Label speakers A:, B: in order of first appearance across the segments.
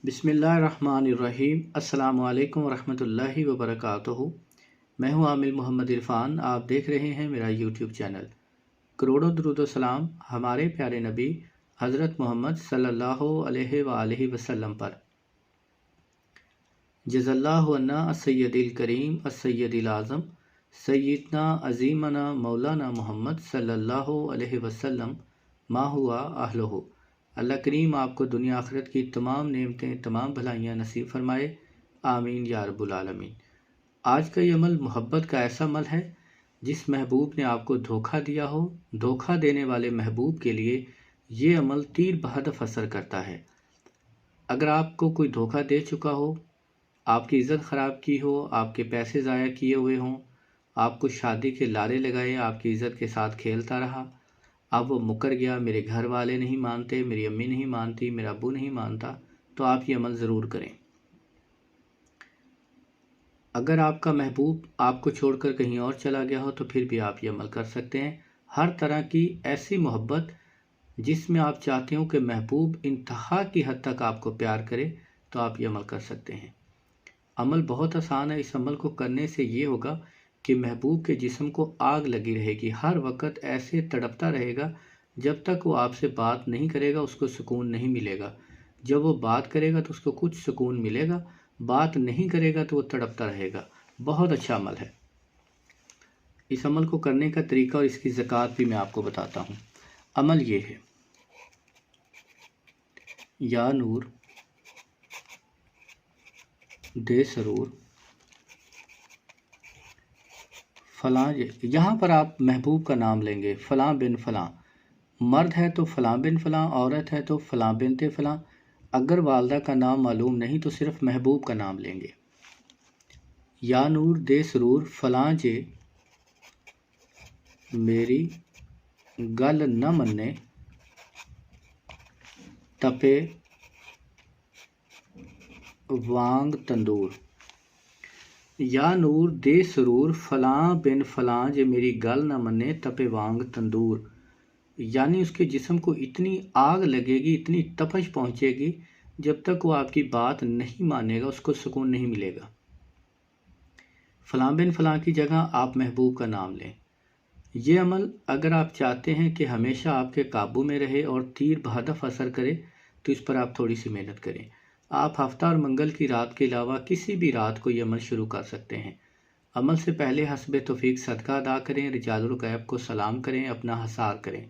A: बिस्मिल्लाहिर्रहमानिर्रहीम। अस्सलामु अलैकुम वरहमतुल्लाहि वबरकातुहू। मैं हूं आमिर मोहम्मद इरफान। आप देख रहे हैं मेरा यूट्यूब चैनल। करोड़ों दुरूद व सलाम हमारे प्यारे नबी हज़रत मोहम्मद सल्लल्लाहु अलैहि वसल्लम पर। जज़ल्लाहु अन्ना अस्सय्यदिल करीम अस्सय्यदिल आज़म सय्यदना अज़ीमना मौलाना मोहम्मद सल्लल्लाहु अलैहि वसल्लम मा हुआ अहलुहु। अल्लाह करीम आपको दुनिया आखिरत की तमाम नेमतें, तमाम भलाइयाँ नसीब फरमाए। आमीन या रब्बुल आलमीन। आज का ये अमल मोहब्बत का ऐसा अमल है जिस महबूब ने आपको धोखा दिया हो, धोखा देने वाले महबूब के लिए ये अमल तीर बहदफ असर करता है। अगर आपको कोई धोखा दे चुका हो, आपकी इज़्ज़त ख़राब की हो, आपके पैसे ज़ाया किए हुए हों, आपको शादी के लारे लगाए, आपकी इज़्ज़त के साथ खेलता रहा, अब वो मुकर गया, मेरे घर वाले नहीं मानते, मेरी अम्मी नहीं मानती, मेरा अब्बू नहीं मानता, तो आप ये अमल ज़रूर करें। अगर आपका महबूब आपको छोड़कर कहीं और चला गया हो तो फिर भी आप ये अमल कर सकते हैं। हर तरह की ऐसी मोहब्बत जिसमें आप चाहते हो कि महबूब इंतहा की हद तक आपको प्यार करे, तो आप ये अमल कर सकते हैं। अमल बहुत आसान है। इस अमल को करने से ये होगा कि महबूब के जिस्म को आग लगी रहेगी, हर वक्त ऐसे तड़पता रहेगा। जब तक वो आपसे बात नहीं करेगा उसको सुकून नहीं मिलेगा। जब वो बात करेगा तो उसको कुछ सुकून मिलेगा, बात नहीं करेगा तो वो तड़पता रहेगा। बहुत अच्छा अमल है। इस अमल को करने का तरीका और इसकी ज़कात भी मैं आपको बताता हूँ। अमल ये है, या नूर दे सरूर फ़लाँ। यहाँ पर आप महबूब का नाम लेंगे, फ़लाँ बिन फ़लाँ। मर्द है तो फ़लाँ बिन फ़लाँ, औरत है तो फ़लाँ बिनते फ़लाँ। अगर वालदा का नाम मालूम नहीं तो सिर्फ महबूब का नाम लेंगे। या नूर दे सरूर फ़लाँ जे मेरी गल न मन्ने तपे वांग तंदूर। या नूर दे सरूर फ़लाँ बिन फ़लाँ जे मेरी गल न मन्ने तपे वांग तंदूर। यानी उसके जिस्म को इतनी आग लगेगी, इतनी तपश पहुंचेगी, जब तक वो आपकी बात नहीं मानेगा उसको सुकून नहीं मिलेगा। फ़लाँ बिन फ़लाँ की जगह आप महबूब का नाम लें। ये अमल अगर आप चाहते हैं कि हमेशा आपके काबू में रहे और तीर बहदफ असर करे तो इस पर आप थोड़ी सी मेहनत करें। आप हफ्ता और मंगल की रात के अलावा किसी भी रात को ये अमल शुरू कर सकते हैं। अमल से पहले हस्बे तौफीक सदका अदा करें, रिजालुल गैब को सलाम करें, अपना हसार करें।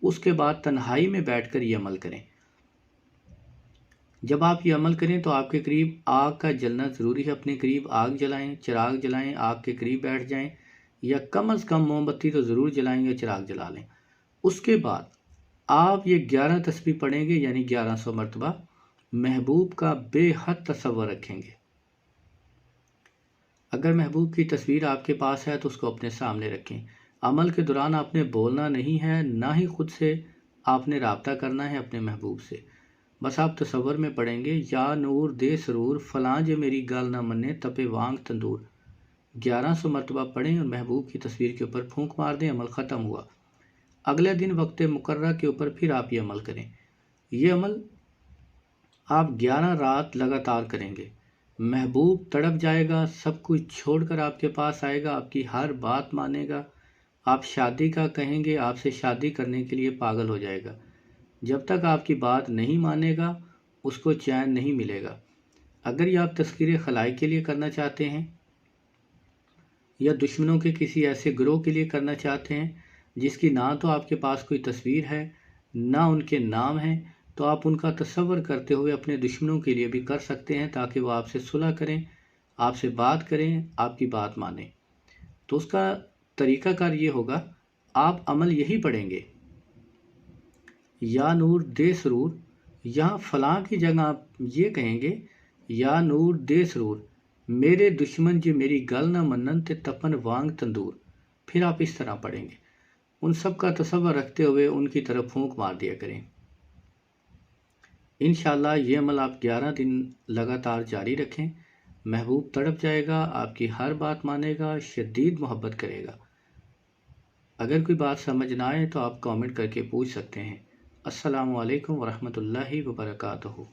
A: उसके बाद तन्हाई में बैठकर ये अमल करें। जब आप ये अमल करें तो आपके करीब आग का जलना ज़रूरी है। अपने करीब आग जलाएं, चिराग जलाएं, आग के करीब बैठ जाएं, या कम अज़ कम मोमबत्ती तो ज़रूर जलाएं या चिराग जला लें। उसके बाद आप ये 11 तस्बीह पढ़ेंगे, यानी 1100 मरतबा महबूब का बेहद तसव्वुर रखेंगे। अगर महबूब की तस्वीर आपके पास है तो उसको अपने सामने रखें। अमल के दौरान आपने बोलना नहीं है, ना ही खुद से आपने राब्ता करना है अपने महबूब से। बस आप तसव्वुर में पढ़ेंगे, या नूर दे सरूर फ़लाँ जे मेरी गल ना मन्ने तपे वांग तंदूर। 1100 मरतबा पढ़ें और महबूब की तस्वीर के ऊपर फूंक मार दें। अमल ख़त्म हुआ। अगले दिन वक्त मुकर्रर के ऊपर फिर आप ये अमल करें। ये अमल आप 11 रात लगातार करेंगे। महबूब तड़प जाएगा, सब कुछ छोड़कर आपके पास आएगा, आपकी हर बात मानेगा। आप शादी का कहेंगे, आपसे शादी करने के लिए पागल हो जाएगा। जब तक आपकी बात नहीं मानेगा उसको चैन नहीं मिलेगा। अगर ये आप तस्कीर खलाई के लिए करना चाहते हैं या दुश्मनों के किसी ऐसे ग्रोह के लिए करना चाहते हैं जिसकी ना तो आपके पास कोई तस्वीर है ना उनके नाम है, तो आप उनका तस्वर करते हुए अपने दुश्मनों के लिए भी कर सकते हैं, ताकि वो आपसे सुलह करें, आपसे बात करें, आपकी बात मानें। तो उसका तरीक़ाकार ये होगा, आप अमल यही पढ़ेंगे, या नूर दे सरूर। यहाँ फ़लाँ की जगह आप ये कहेंगे, या नूर दे सरूर मेरे दुश्मन जे मेरी गल न मन्नन ते तपन वांग तंदूर। फिर आप इस तरह पढ़ेंगे। उन सब का तसव्वुर रखते हुए उनकी तरफ फूंक मार दिया करें। इंशाअल्लाह ये अमल आप 11 दिन लगातार जारी रखें। महबूब तड़प जाएगा, आपकी हर बात मानेगा, शदीद मोहब्बत करेगा। अगर कोई बात समझ ना आए तो आप कमेंट करके पूछ सकते हैं। अस्सलामु अलैकुम वरहमतुल्लाहि वबरकातुहू।